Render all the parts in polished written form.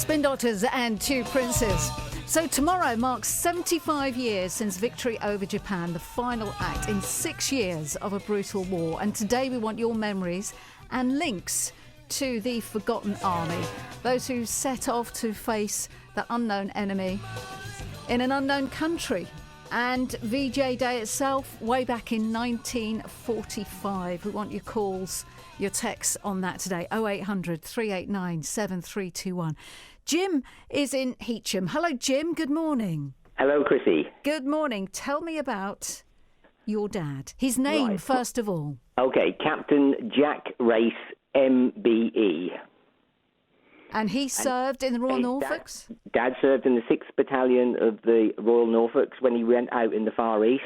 Spin Doctors and Two Princes. So tomorrow marks 75 years since victory over Japan, the final act in 6 years of a brutal war. And today we want your memories and links to the forgotten army, those who set off to face the unknown enemy in an unknown country. And VJ Day itself, way back in 1945. We want your calls, your texts on that today. 0800 389 7321. Jim is in Heacham. Hello, Jim. Good morning. Hello, Chrissie. Good morning. Tell me about your dad. His name, first of all. Okay, Captain Jack Race MBE. And he served in the Royal Norfolks? Dad served in the 6th Battalion of the Royal Norfolks when he went out in the Far East.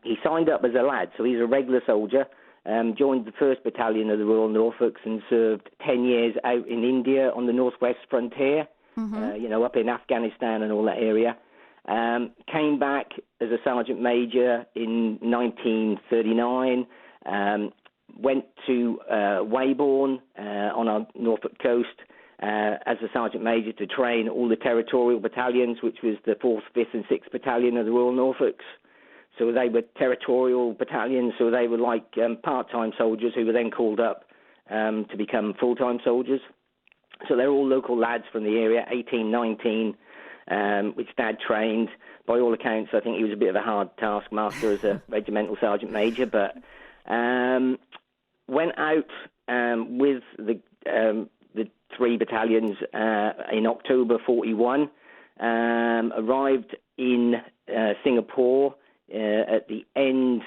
He signed up as a lad, so he's a regular soldier. Joined the 1st Battalion of the Royal Norfolks and served 10 years out in India on the northwest frontier, up in Afghanistan and all that area. Came back as a sergeant major in 1939, went to Weybourne on our Norfolk coast as a sergeant major to train all the territorial battalions, which was the 4th, 5th and 6th Battalion of the Royal Norfolks. So they were territorial battalions, so they were like part-time soldiers who were then called up to become full-time soldiers. So they're all local lads from the area, 18, 19, which Dad trained. By all accounts, I think he was a bit of a hard taskmaster as a regimental sergeant major, but went out with the 3 battalions in October 41, arrived in Singapore at the end,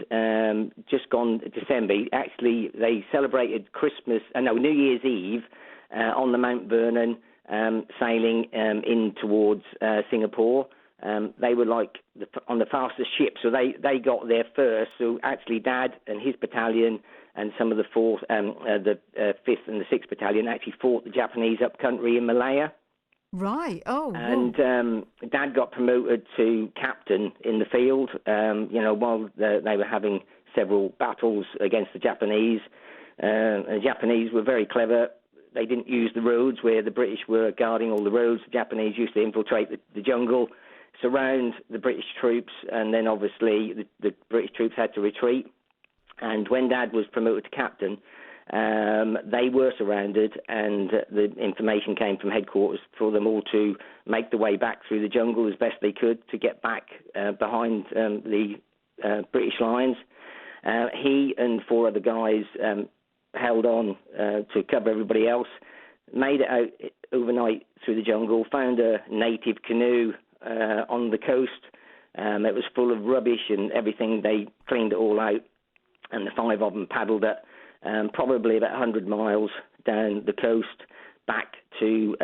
just gone December. Actually, they celebrated New Year's Eve on the Mount Vernon, sailing in towards Singapore. They were like on the fastest ship, so they got there first. So actually, Dad and his battalion and some of the 4th, the 5th and the 6th Battalion actually fought the Japanese up country in Malaya. Right. Oh. And Dad got promoted to captain in the field. While they were having several battles against the Japanese. The Japanese were very clever. They didn't use the roads where the British were guarding all the roads. The Japanese used to infiltrate the jungle, surround the British troops, and then obviously the British troops had to retreat. And when Dad was promoted to captain, they were surrounded, and the information came from headquarters for them all to make the way back through the jungle as best they could to get back behind the British lines. He and 4 other guys held on to cover everybody else, made it out overnight through the jungle, found a native canoe on the coast. It was full of rubbish and everything. They cleaned it all out, and the 5 of them paddled it probably about 100 miles down the coast back to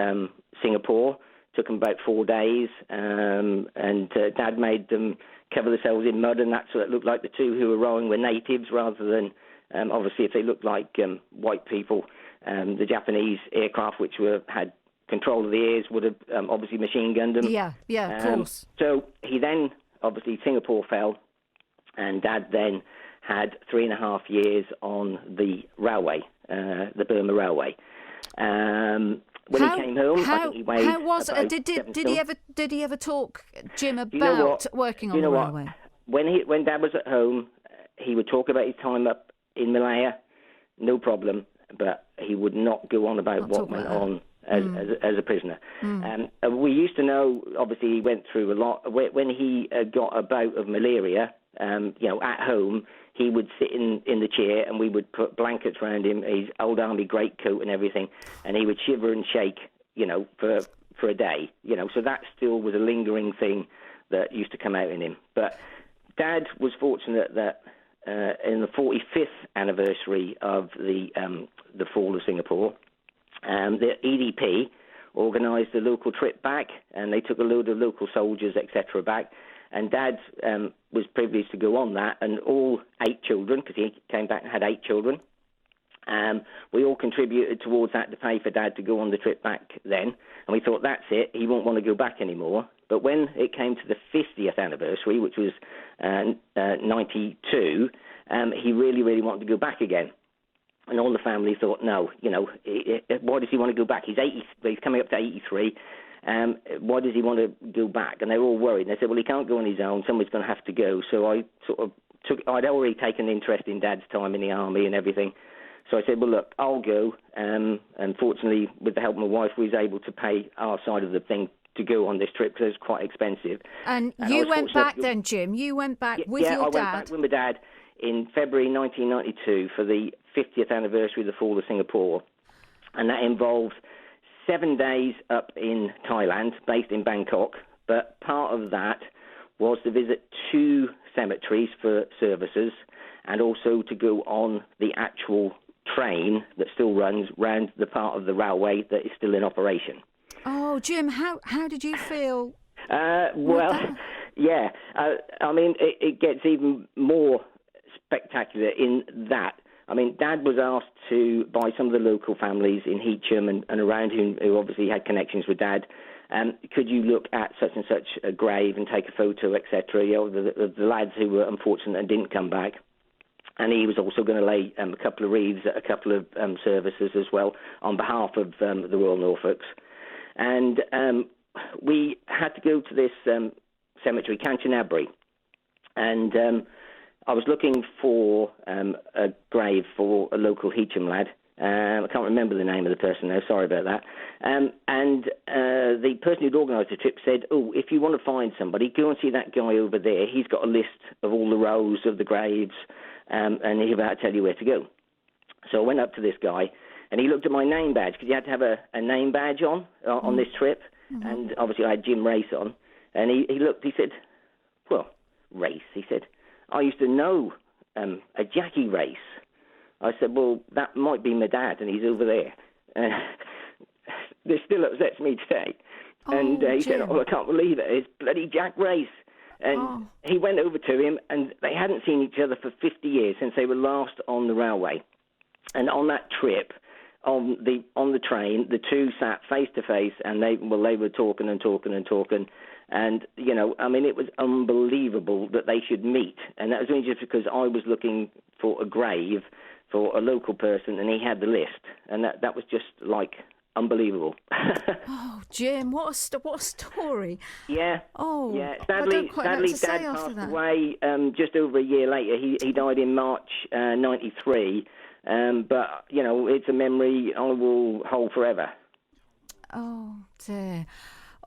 Singapore. Took them about 4 days, and Dad made them cover themselves in mud, and that's what it looked like. The 2 who were rowing were natives rather than, obviously, if they looked like white people, the Japanese aircraft, which had control of the airs, would have obviously machine gunned them. Yeah, of course. So he then, obviously, Singapore fell, and Dad then had 3.5 years on the railway, the Burma Railway. When he came home, I think he weighed did he ever talk, Jim, about working on the railway? When Dad was at home, he would talk about his time up in Malaya, no problem, but he would not go on about what went on as a prisoner. We used to know, obviously, he went through a lot. When he got a bout of malaria, at home, he would sit in the chair, and we would put blankets around him, his old army greatcoat and everything, and he would shiver and shake, for a day, So that still was a lingering thing that used to come out in him. But Dad was fortunate that in the 45th anniversary of the fall of Singapore, the EDP organised a local trip back, and they took a load of local soldiers, etc., back. And Dad was privileged to go on that, and all 8 children, because he came back and had 8 children, we all contributed towards that to pay for Dad to go on the trip back then. And we thought, that's it, he won't want to go back anymore. But when it came to the 50th anniversary, which was 92, he really, really wanted to go back again. And all the family thought, no, why does he want to go back? He's coming up to 83. Why does he want to go back? And they were all worried. And they said, well, he can't go on his own. Somebody's going to have to go. So I sort of I'd already taken interest in Dad's time in the army and everything. So I said, well, look, I'll go. And fortunately, with the help of my wife, we was able to pay our side of the thing to go on this trip because it was quite expensive. And you went back then, Jim? You went back with your dad? Yeah, I went back with my dad in February 1992 for the 50th anniversary of the fall of Singapore. And that involved 7 days up in Thailand, based in Bangkok. But part of that was to visit 2 cemeteries for services and also to go on the actual train that still runs round the part of the railway that is still in operation. Oh, Jim, how did you feel? Yeah. I mean, it gets even more spectacular in that. I mean, Dad was asked to, by some of the local families in Heacham and around who obviously had connections with Dad, could you look at such and such a grave and take a photo, etc., the lads who were unfortunate and didn't come back. And he was also going to lay a couple of wreaths at a couple of services as well on behalf of the Royal Norfolks. And we had to go to this cemetery, Kanchanaburi, and I was looking for a grave for a local Heacham lad. I can't remember the name of the person now, sorry about that. And the person who'd organised the trip said, oh, if you want to find somebody, go and see that guy over there. He's got a list of all the rows of the graves, and he'll about to tell you where to go. So I went up to this guy, and he looked at my name badge, because you had to have a name badge on this trip, and obviously I had Jim Race on. And he looked, he said, well, Race, he said, I used to know a Jackie Race. I said, well, that might be my dad, and he's over there. This still upsets me today. And he said, oh, I can't believe it. It's bloody Jack Race. And he went over to him, and they hadn't seen each other for 50 years since they were last on the railway. And on that trip, on the train, the two sat face to face, and they were talking and talking and talking. And, I mean, it was unbelievable that they should meet. And that was only just because I was looking for a grave for a local person, and he had the list. And that was just, unbelievable. Oh, Jim, what a story. Yeah. Oh, yeah. Sadly, Dad passed away just over a year later. He died in March 93. But, it's a memory I will hold forever. Oh, dear.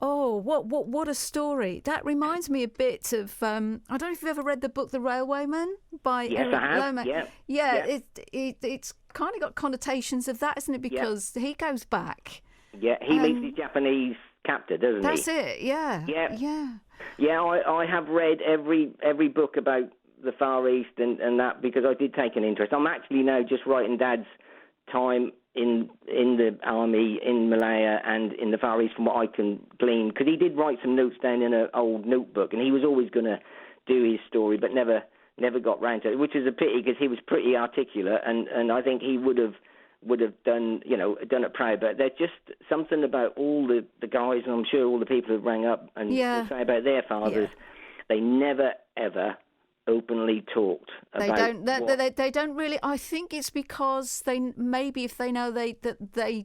Oh, what a story. That reminds me a bit of, I don't know if you've ever read the book The Railwayman by Eric Lomax. Yeah. It's kind of got connotations of that, isn't it? Because he goes back. Yeah, he meets his Japanese captor, doesn't he? That's it, yeah. Yeah, I have read every book about the Far East and that, because I did take an interest. I'm actually now just writing Dad's time in the army in Malaya and in the Far East from what I can glean, because he did write some notes down in an old notebook, and he was always going to do his story but never got round to it, which is a pity because he was pretty articulate, and I think he would have done it proud. But there's just something about all the guys, and I'm sure all the people who rang up and say about their fathers, they never ever openly talked about. They don't really. I think it's because if they know they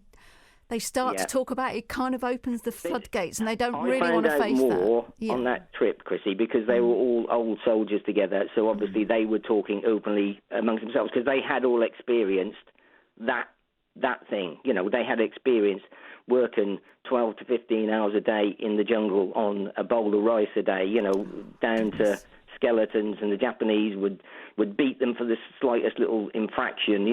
start to talk about it, it kind of opens the floodgates, and they don't really want to face that. I found out more on that trip, Chrissie, because they were all old soldiers together. So obviously they were talking openly amongst themselves because they had all experienced that thing. They had experienced working 12 to 15 hours a day in the jungle on a bowl of rice a day. Down to skeletons, and the Japanese would beat them for the slightest little infraction,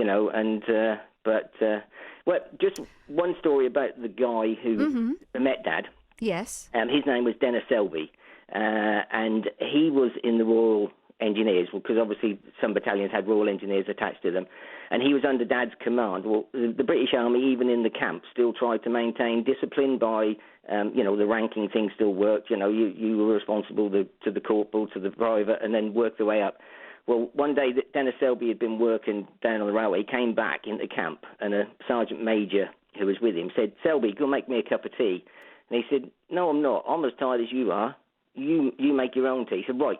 well, just one story about the guy who met Dad. Yes. His name was Dennis Selby, and he was in the Royal Engineers, because obviously some battalions had Royal Engineers attached to them, and he was under Dad's command. Well, the British Army, even in the camp, still tried to maintain discipline by, the ranking thing still worked. You were responsible to the corporal, to the private, and then work the way up. Well, one day Dennis Selby had been working down on the railway, came back into camp, and a sergeant major who was with him said, "Selby, go make me a cup of tea." And he said, "No, I'm not. I'm as tired as you are. You make your own tea." He said, "Right,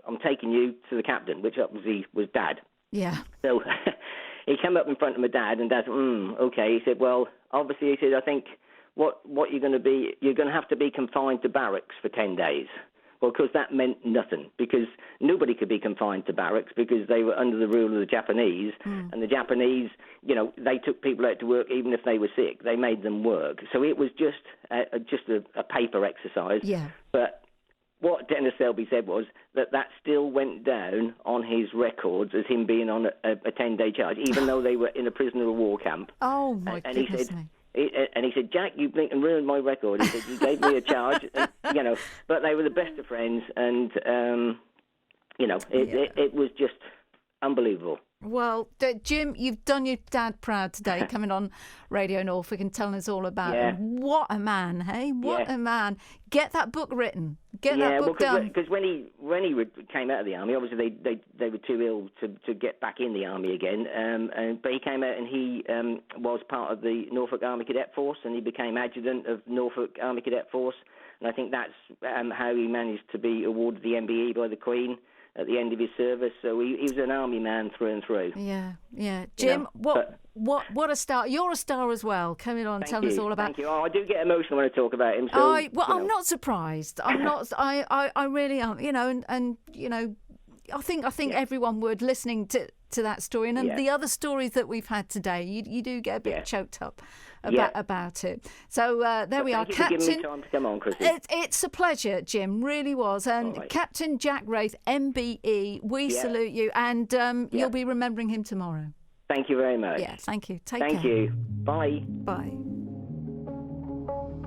I'm taking you to the captain," which obviously was Dad. Yeah. So he came up in front of my dad, and Dad said, okay. He said, well, obviously, he said, I think what you're going to have to be confined to barracks for 10 days. Well, of course, that meant nothing, because nobody could be confined to barracks because they were under the rule of the Japanese, and the Japanese, they took people out to work even if they were sick. They made them work. So it was just a paper exercise. Yeah. But what Dennis Selby said was that still went down on his records as him being on a 10-day charge, even though they were in a prisoner of war camp. Oh, my goodness me. And he said, Jack, you blinked and ruined my record. He said, you gave me a charge, and, but they were the best of friends, and, it was just unbelievable. Well, Jim, you've done your dad proud today, coming on Radio Norfolk and telling us all about him. What a man, hey? What a man. Get that book written. Get that book done. Because when he came out of the army, obviously they were too ill to get back in the army again. But he came out and he was part of the Norfolk Army Cadet Force, and he became adjutant of Norfolk Army Cadet Force. And I think that's how he managed to be awarded the MBE by the Queen at the end of his service. So he was an army man through and through. Yeah. Jim, what a star. You're a star as well, coming on and telling us all about... Thank you. Oh, I do get emotional when I talk about him. So, I'm not surprised. I'm not... I really am, and I think everyone would, listening to that story and the other stories that we've had today. You do get a bit choked up about it. So there we are. Thank you for giving me time to come on, Chrissie. It's a pleasure, Jim, really was. And Captain Jack Race MBE, we salute you, and you'll be remembering him tomorrow. Thank you very much. Yeah, thank you. Take care. Thank you. Bye. Bye.